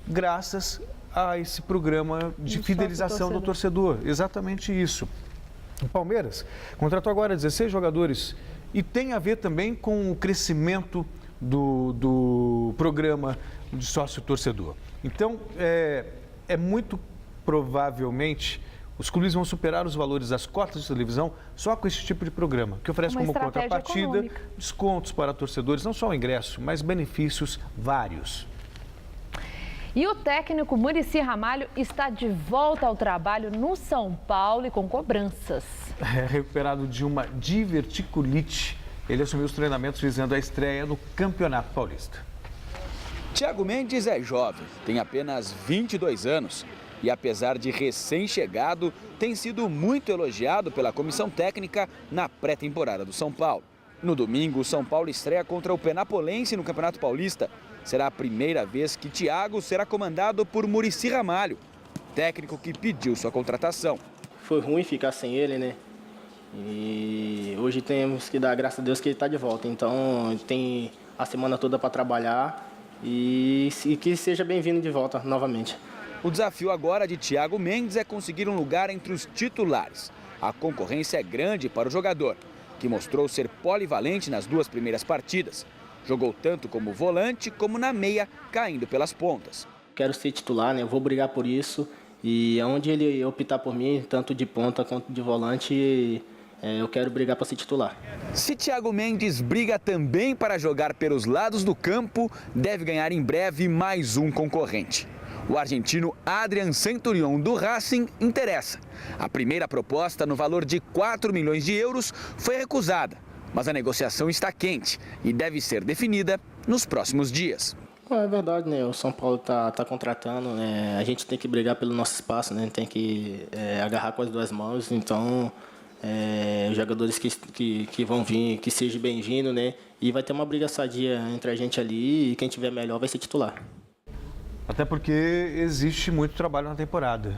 graças a esse programa de fidelização do torcedor. Exatamente isso. O Palmeiras contratou agora 16 jogadores e tem a ver também com o crescimento do programa de sócio-torcedor. Então, é muito provavelmente os clubes vão superar os valores das cotas de televisão só com esse tipo de programa, que oferece como contrapartida econômica descontos para torcedores, não só o ingresso, mas benefícios vários. E o técnico Muricy Ramalho está de volta ao trabalho no São Paulo e com cobranças. Recuperado de uma diverticulite. Ele assumiu os treinamentos visando a estreia no Campeonato Paulista. Thiago Mendes é jovem, tem apenas 22 anos e, apesar de recém-chegado, tem sido muito elogiado pela comissão técnica na pré-temporada do São Paulo. No domingo, o São Paulo estreia contra o Penapolense no Campeonato Paulista. Será a primeira vez que Thiago será comandado por Muricy Ramalho, técnico que pediu sua contratação. Foi ruim ficar sem ele, né? E hoje temos que dar graças a Deus que ele está de volta. Então tem a semana toda para trabalhar e que seja bem-vindo de volta novamente. O desafio agora de Thiago Mendes é conseguir um lugar entre os titulares. A concorrência é grande para o jogador, que mostrou ser polivalente nas 2 primeiras partidas. Jogou tanto como volante como na meia, caindo pelas pontas. Quero ser titular, né? Eu vou brigar por isso. E onde ele optar por mim, tanto de ponta quanto de volante, eu quero brigar para ser titular. Se Thiago Mendes briga também para jogar pelos lados do campo, deve ganhar em breve mais um concorrente. O argentino Adrian Centurion do Racing interessa. A primeira proposta, no valor de 4 milhões de euros, foi recusada. Mas a negociação está quente e deve ser definida nos próximos dias. É verdade, né? O São Paulo tá contratando, né? A gente tem que brigar pelo nosso espaço, né? Tem que agarrar com as duas mãos. Então, os jogadores que vão vir, que sejam bem-vindos, né? E vai ter uma briga sadia entre a gente ali e quem tiver melhor vai ser titular. Até porque existe muito trabalho na temporada.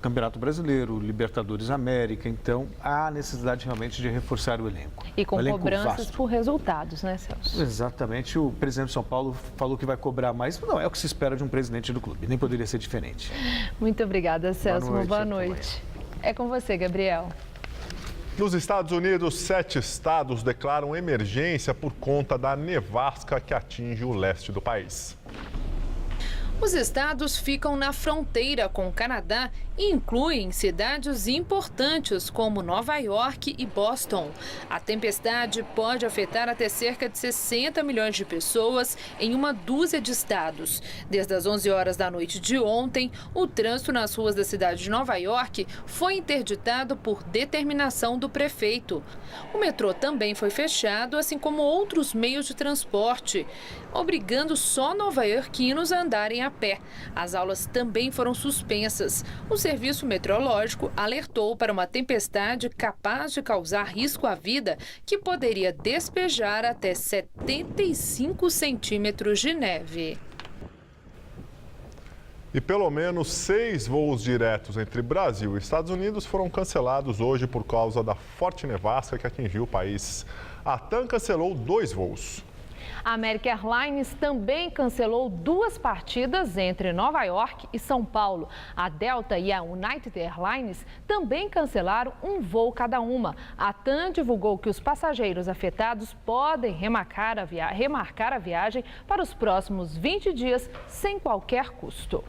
Campeonato Brasileiro, Libertadores América, então há necessidade realmente de reforçar o elenco. E com cobranças vasto. por resultados, né, Celso? Exatamente. O presidente de São Paulo falou que vai cobrar mais. Não é o que se espera de um presidente do clube, nem poderia ser diferente. Muito obrigada, Celso. Boa noite. É com você, Gabriel. Nos Estados Unidos, 7 estados declaram emergência por conta da nevasca que atinge o leste do país. Os estados ficam na fronteira com o Canadá e incluem cidades importantes como Nova York e Boston. A tempestade pode afetar até cerca de 60 milhões de pessoas em uma dúzia de estados. Desde as 11 horas da noite de ontem, o trânsito nas ruas da cidade de Nova York foi interditado por determinação do prefeito. O metrô também foi fechado, assim como outros meios de transporte, obrigando só nova-iorquinos a andarem a pé. As aulas também foram suspensas. O Serviço Meteorológico alertou para uma tempestade capaz de causar risco à vida, que poderia despejar até 75 centímetros de neve. E pelo menos 6 voos diretos entre Brasil e Estados Unidos foram cancelados hoje por causa da forte nevasca que atingiu o país. A TAM cancelou 2 voos. A American Airlines também cancelou 2 partidas entre Nova York e São Paulo. A Delta e a United Airlines também cancelaram 1 voo cada uma. A TAM divulgou que os passageiros afetados podem remarcar a viagem para os próximos 20 dias sem qualquer custo.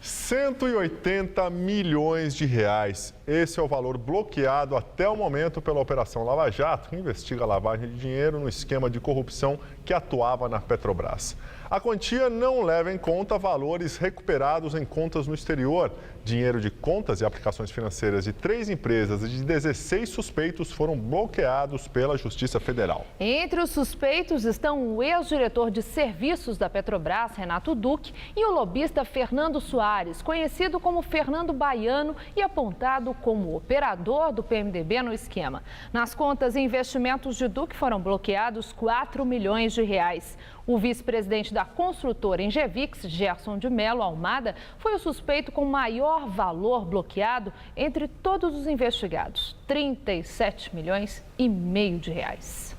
180 milhões de reais. Esse é o valor bloqueado até o momento pela Operação Lava Jato, que investiga a lavagem de dinheiro no esquema de corrupção que atuava na Petrobras. A quantia não leva em conta valores recuperados em contas no exterior. Dinheiro de contas e aplicações financeiras de 3 empresas e de 16 suspeitos foram bloqueados pela Justiça Federal. Entre os suspeitos estão o ex-diretor de serviços da Petrobras, Renato Duque, e o lobista Fernando Soares, conhecido como Fernando Baiano e apontado como operador do PMDB no esquema. Nas contas e investimentos de Duque foram bloqueados 4 milhões de reais. O vice-presidente da construtora Engevix, Gerson de Mello Almada, foi o suspeito com maior valor bloqueado entre todos os investigados, 37 milhões e meio de reais.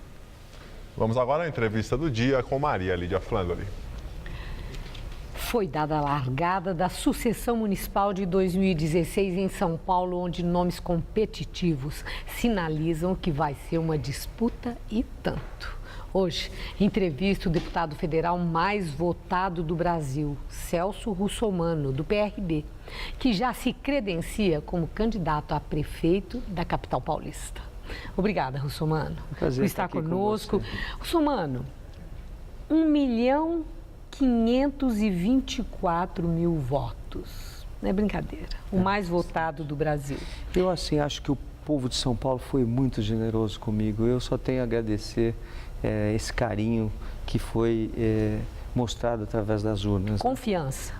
Vamos agora à entrevista do dia com Maria Lídia Flandoli. Foi dada a largada da sucessão municipal de 2016 em São Paulo, onde nomes competitivos sinalizam que vai ser uma disputa e tanto. Hoje, entrevista o deputado federal mais votado do Brasil, Celso Russomano, do PRB, que já se credencia como candidato a prefeito da capital paulista. Obrigada, Russomano, por estar conosco. Russomano, 1.524.000 votos. Não é brincadeira. O mais votado do Brasil. Eu, assim, acho que o povo de São Paulo foi muito generoso comigo. Eu só tenho a agradecer esse carinho que foi mostrado através das urnas. Confiança.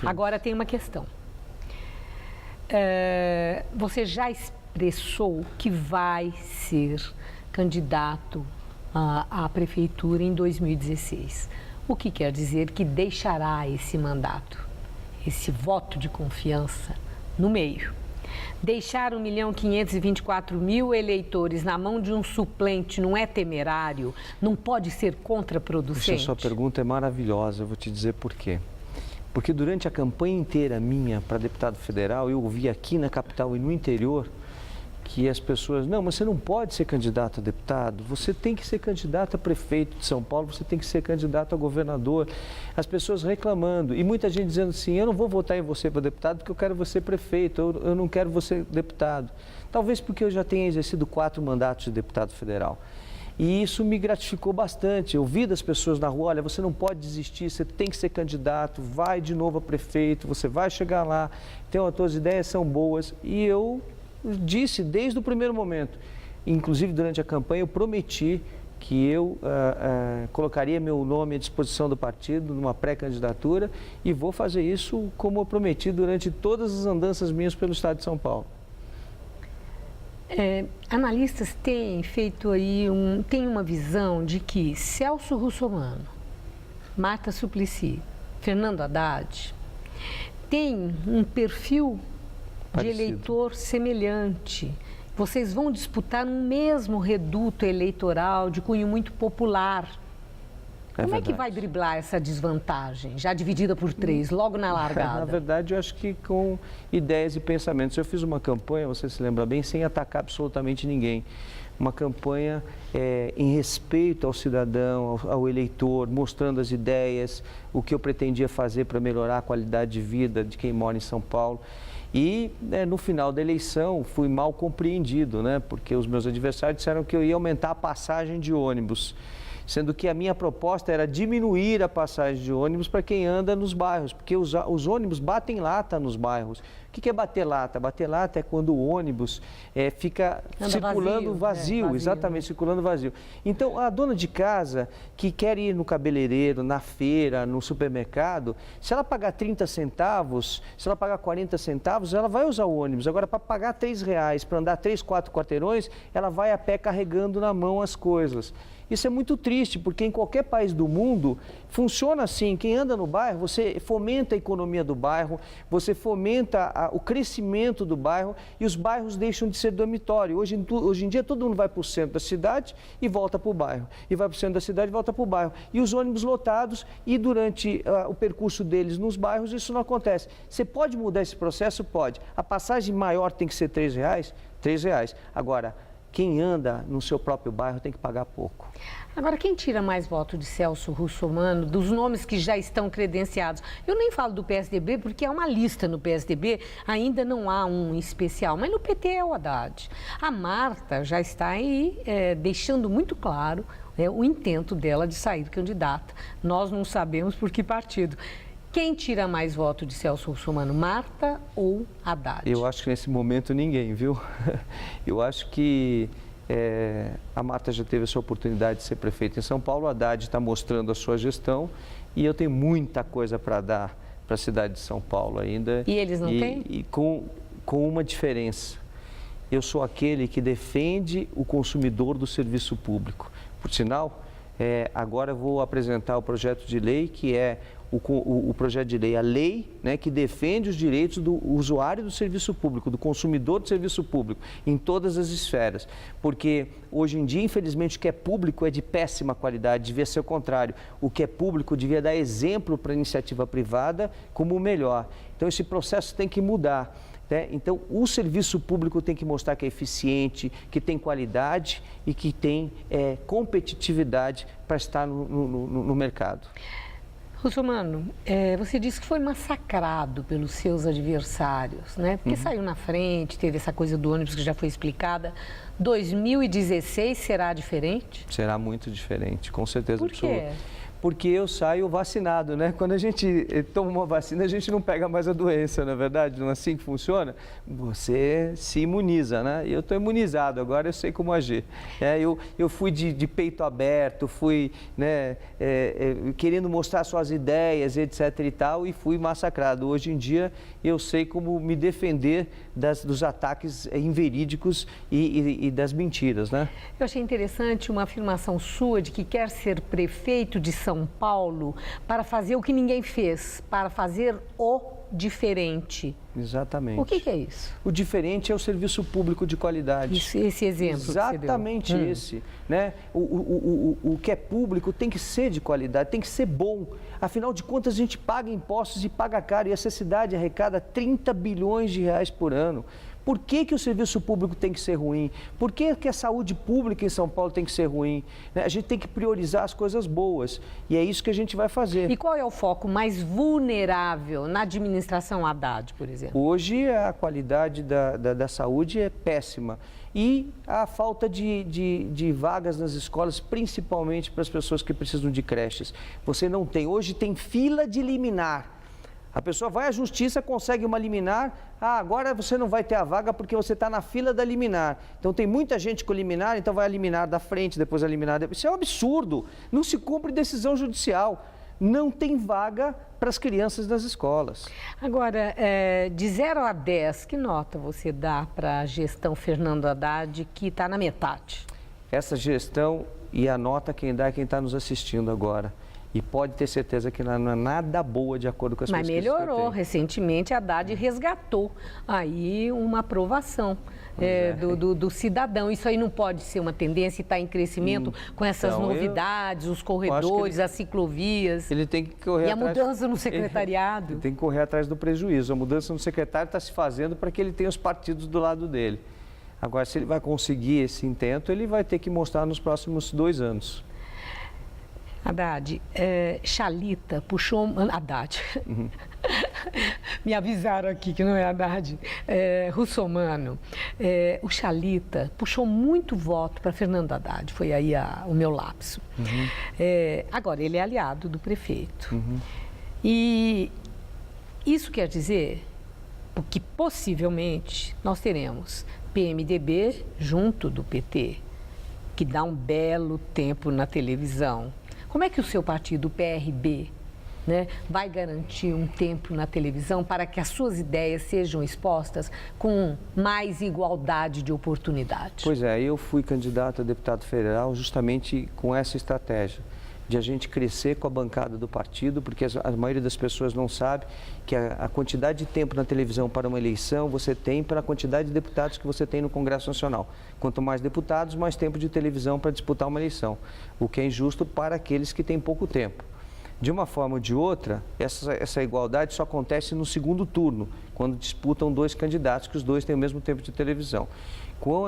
Agora tem uma questão. Você já expressou que vai ser candidato à prefeitura em 2016. O que quer dizer que deixará esse mandato, esse voto de confiança no meio. Deixar 1.524.000 eleitores na mão de um suplente não é temerário? Não pode ser contraproducente? A sua pergunta é maravilhosa, eu vou te dizer por quê. Porque durante a campanha inteira minha para deputado federal, eu ouvi aqui na capital e no interior que as pessoas, não, mas você não pode ser candidato a deputado, você tem que ser candidato a prefeito de São Paulo, você tem que ser candidato a governador. As pessoas reclamando e muita gente dizendo assim, eu não vou votar em você para deputado porque eu quero você prefeito, eu não quero você deputado. Talvez porque eu já tenha exercido 4 mandatos de deputado federal. E isso me gratificou bastante. Eu vi das pessoas na rua, olha, você não pode desistir, você tem que ser candidato, vai de novo a prefeito, você vai chegar lá, então as tuas ideias são boas. E eu disse desde o primeiro momento, inclusive durante a campanha, eu prometi que eu colocaria meu nome à disposição do partido numa pré-candidatura e vou fazer isso como eu prometi durante todas as andanças minhas pelo estado de São Paulo. Analistas têm feito aí têm uma visão de que Celso Russomano, Marta Suplicy, Fernando Haddad têm um perfil parecido, de eleitor semelhante. Vocês vão disputar um mesmo reduto eleitoral de cunho muito popular. Como é que vai driblar essa desvantagem, já dividida por 3, logo na largada? Na verdade, eu acho que com ideias e pensamentos. Eu fiz uma campanha, você se lembra bem, sem atacar absolutamente ninguém. Uma campanha em respeito ao cidadão, ao eleitor, mostrando as ideias, o que eu pretendia fazer para melhorar a qualidade de vida de quem mora em São Paulo. E no final da eleição fui mal compreendido, né? Porque os meus adversários disseram que eu ia aumentar a passagem de ônibus, sendo que a minha proposta era diminuir a passagem de ônibus para quem anda nos bairros, porque os ônibus batem lata nos bairros. O que é bater lata? Bater lata é quando o ônibus fica circulando vazio, exatamente, circulando vazio. Então, a dona de casa que quer ir no cabeleireiro, na feira, no supermercado, se ela pagar 30 centavos, se ela pagar 40 centavos, ela vai usar o ônibus. Agora, para pagar R$3 para andar 3, 4 quarteirões, ela vai a pé carregando na mão as coisas. Isso é muito triste, porque em qualquer país do mundo funciona assim. Quem anda no bairro, você fomenta a economia do bairro, você fomenta o crescimento do bairro e os bairros deixam de ser dormitório. Hoje em dia todo mundo vai para o centro da cidade e volta para o bairro. E vai para o centro da cidade e volta para o bairro. E os ônibus lotados e durante o percurso deles nos bairros isso não acontece. Você pode mudar esse processo? Pode. A passagem maior tem que ser R$3? R$3. Agora, quem anda no seu próprio bairro tem que pagar pouco. Agora, quem tira mais voto de Celso Russomano, dos nomes que já estão credenciados? Eu nem falo do PSDB, porque é uma lista no PSDB, ainda não há um especial, mas no PT é o Haddad. A Marta já está aí deixando muito claro o intento dela de sair candidata. Nós não sabemos por que partido. Quem tira mais voto de Celso Russomano, Marta ou Haddad? Eu acho que nesse momento ninguém, viu? Eu acho que a Marta já teve a sua oportunidade de ser prefeita em São Paulo, o Haddad está mostrando a sua gestão e eu tenho muita coisa para dar para a cidade de São Paulo ainda. E eles não têm? E com uma diferença. Eu sou aquele que defende o consumidor do serviço público. Por sinal, agora eu vou apresentar o projeto de lei que é o projeto de lei, a lei, né, que defende os direitos do usuário do serviço público, do consumidor do serviço público, em todas as esferas. Porque hoje em dia, infelizmente, o que é público é de péssima qualidade, devia ser o contrário. O que é público devia dar exemplo para a iniciativa privada como o melhor. Então, esse processo tem que mudar. Então, o serviço público tem que mostrar que é eficiente, que tem qualidade e que tem competitividade para estar no mercado. Russomano, você disse que foi massacrado pelos seus adversários, né? Porque saiu na frente, teve essa coisa do ônibus que já foi explicada. 2016 será diferente? Será muito diferente, com certeza absoluta. Por quê? Porque eu saio vacinado, né? Quando a gente toma uma vacina, a gente não pega mais a doença, não é verdade? Não é assim que funciona? Você se imuniza, né? Eu estou imunizado, agora eu sei como agir. Eu fui de peito aberto, fui querendo mostrar suas ideias, etc. e tal, e fui massacrado. Hoje em dia, eu sei como me defender dos ataques inverídicos e das mentiras, né? Eu achei interessante uma afirmação sua de que quer ser prefeito de São Paulo para fazer o que ninguém fez, para fazer o diferente. Exatamente. O que é isso? O diferente é o serviço público de qualidade. Esse exemplo. Exatamente esse. Né? O que é público tem que ser de qualidade, tem que ser bom. Afinal de contas, a gente paga impostos e paga caro. E essa cidade arrecada 30 bilhões de reais por ano. Por que o serviço público tem que ser ruim? Por que a saúde pública em São Paulo tem que ser ruim? A gente tem que priorizar as coisas boas e é isso que a gente vai fazer. E qual é o foco mais vulnerável na administração Haddad, por exemplo? Hoje a qualidade da saúde é péssima e a falta de vagas nas escolas, principalmente para as pessoas que precisam de creches. Você não tem. Hoje tem fila de liminar. A pessoa vai à justiça, consegue uma liminar, agora você não vai ter a vaga porque você está na fila da liminar. Então tem muita gente com liminar, então vai a liminar da frente, depois a liminar... Isso é um absurdo, não se cumpre decisão judicial. Não tem vaga para as crianças das escolas. Agora, de 0 a 10, que nota você dá para a gestão Fernando Haddad, que está na metade? Essa gestão, e a nota quem dá é quem está nos assistindo agora. E pode ter certeza que ela não é nada boa de acordo com as pesquisas. Mas melhorou. Recentemente, a Haddad resgatou aí uma aprovação do cidadão. Isso aí não pode ser uma tendência e está em crescimento com essas novidades, os corredores, as ciclovias. Ele tem que correr atrás... a mudança no secretariado. Ele tem que correr atrás do prejuízo. A mudança no secretário está se fazendo para que ele tenha os partidos do lado dele. Agora, se ele vai conseguir esse intento, ele vai ter que mostrar nos próximos 2 anos. Haddad, Chalita puxou... Haddad. Me avisaram aqui que não é Haddad. Russomano. O Chalita puxou muito voto para Fernando Haddad. Foi aí o meu lapso. Agora, ele é aliado do prefeito. E isso quer dizer que possivelmente nós teremos PMDB junto do PT, que dá um belo tempo na televisão. Como é que o seu partido, o PRB, vai garantir um tempo na televisão para que as suas ideias sejam expostas com mais igualdade de oportunidade? Pois é, eu fui candidato a deputado federal justamente com essa estratégia de a gente crescer com a bancada do partido, porque a maioria das pessoas não sabe que a quantidade de tempo na televisão para uma eleição você tem pela quantidade de deputados que você tem no Congresso Nacional. Quanto mais deputados, mais tempo de televisão para disputar uma eleição, o que é injusto para aqueles que têm pouco tempo. De uma forma ou de outra, essa igualdade só acontece no segundo turno, quando disputam 2 candidatos, que os 2 têm o mesmo tempo de televisão. Com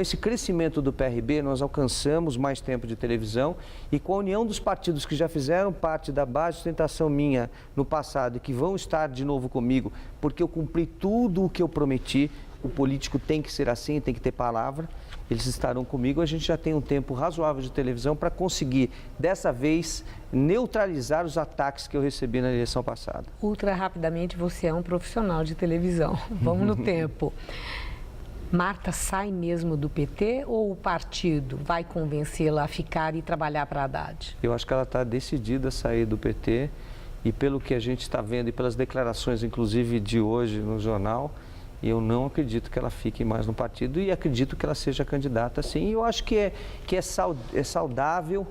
esse crescimento do PRB, nós alcançamos mais tempo de televisão e com a união dos partidos que já fizeram parte da base de sustentação minha no passado e que vão estar de novo comigo, porque eu cumpri tudo o que eu prometi, o político tem que ser assim, tem que ter palavra, eles estarão comigo, a gente já tem um tempo razoável de televisão para conseguir, dessa vez, neutralizar os ataques que eu recebi na eleição passada. Ultra rapidamente, você é um profissional de televisão. Vamos no tempo. Marta sai mesmo do PT ou o partido vai convencê-la a ficar e trabalhar para a Haddad? Eu acho que ela está decidida a sair do PT e pelo que a gente está vendo e pelas declarações, inclusive de hoje no jornal, eu não acredito que ela fique mais no partido e acredito que ela seja candidata sim. E eu acho que é saudável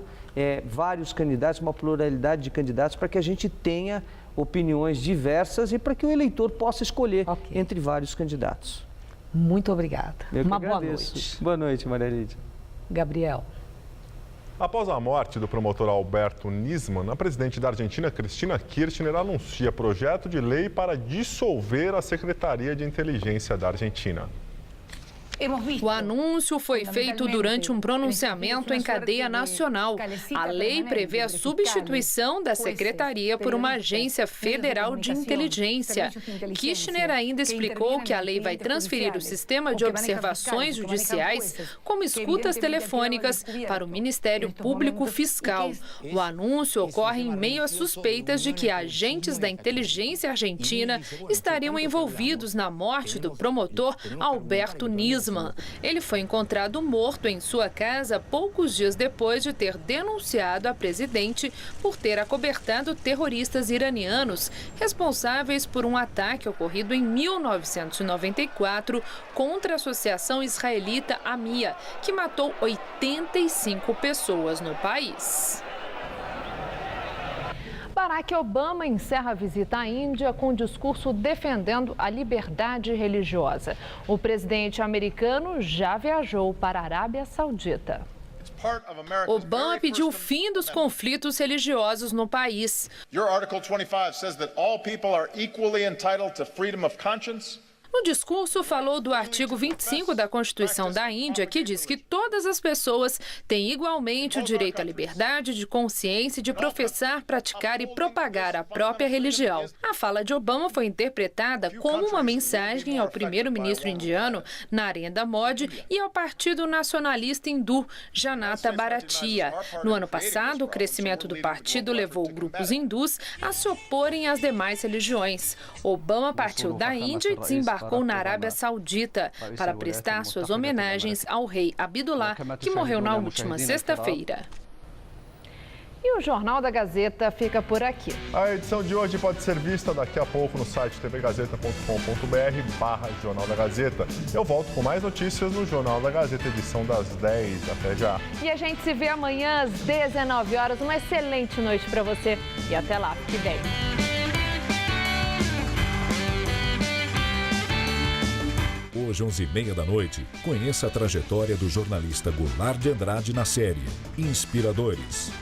vários candidatos, uma pluralidade de candidatos para que a gente tenha opiniões diversas e para que o eleitor possa escolher entre vários candidatos. Muito obrigada. Uma boa noite. Boa noite, Maria Lídia. Gabriel. Após a morte do promotor Alberto Nisman, a presidente da Argentina, Cristina Kirchner, anuncia projeto de lei para dissolver a Secretaria de Inteligência da Argentina. O anúncio foi feito durante um pronunciamento em cadeia nacional. A lei prevê a substituição da secretaria por uma agência federal de inteligência. Kirchner ainda explicou que a lei vai transferir o sistema de observações judiciais, como escutas telefônicas, para o Ministério Público Fiscal. O anúncio ocorre em meio a suspeitas de que agentes da inteligência argentina estariam envolvidos na morte do promotor Alberto Nisman. Ele foi encontrado morto em sua casa poucos dias depois de ter denunciado a presidente por ter acobertado terroristas iranianos responsáveis por um ataque ocorrido em 1994 contra a Associação Israelita AMIA, que matou 85 pessoas no país. Barack Obama encerra a visita à Índia com um discurso defendendo a liberdade religiosa. O presidente americano já viajou para a Arábia Saudita. Obama pediu o fim dos conflitos religiosos no país. Your Article 25 says that all people are equally entitled to freedom of conscience. No discurso, falou do artigo 25 da Constituição da Índia, que diz que todas as pessoas têm igualmente o direito à liberdade de consciência e de professar, praticar e propagar a própria religião. A fala de Obama foi interpretada como uma mensagem ao primeiro-ministro indiano, Narendra Modi, e ao Partido Nacionalista Hindu, Janata Bharatiya. No ano passado, o crescimento do partido levou grupos hindus a se oporem às demais religiões. Obama partiu da Índia e desembarcou na Arábia Saudita para prestar suas homenagens ao rei Abdullah, que morreu na última sexta-feira. E o Jornal da Gazeta fica por aqui. A edição de hoje pode ser vista daqui a pouco no site tvgazeta.com.br/Jornal da Gazeta. Eu volto com mais notícias no Jornal da Gazeta, edição das 10. Até já. E a gente se vê amanhã às 19 horas. Uma excelente noite para você e até lá. Fique bem. Hoje, 11h30 da noite, conheça a trajetória do jornalista Goulart de Andrade na série Inspiradores.